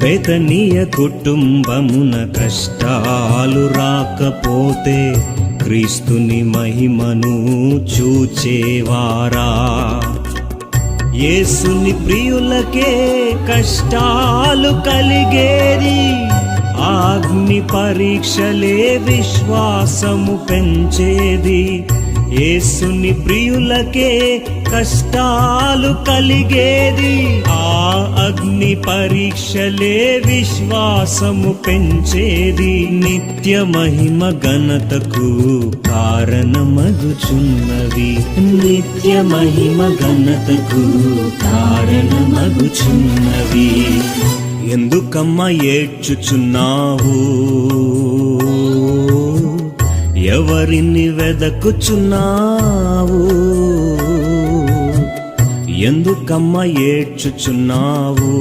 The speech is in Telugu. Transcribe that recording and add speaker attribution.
Speaker 1: బెతనియ కుటుంబమున కష్టాలు రాకపోతే క్రీస్తుని మహిమను చూచేవారా? యేసుని ప్రియులకే కష్టాలు కలిగేది, అగ్ని పరీక్షలే విశ్వాసము పెంచేది. యేసుని ప్రియులకే కష్టాలు కలిగేది, ఆ అగ్ని పరీక్షలే విశ్వాసము పెంచేది. నిత్య మహిమ ఘనతకు కారణమగుచున్నవి, నిత్య మహిమ ఘనతకు కారణమగుచున్నవి. ఎందుకమ్మా ఏడ్చుచున్నావు? ఎవరిని వెదకుచున్నావు? ఎందుకమ్మా ఏడ్చుచున్నావు?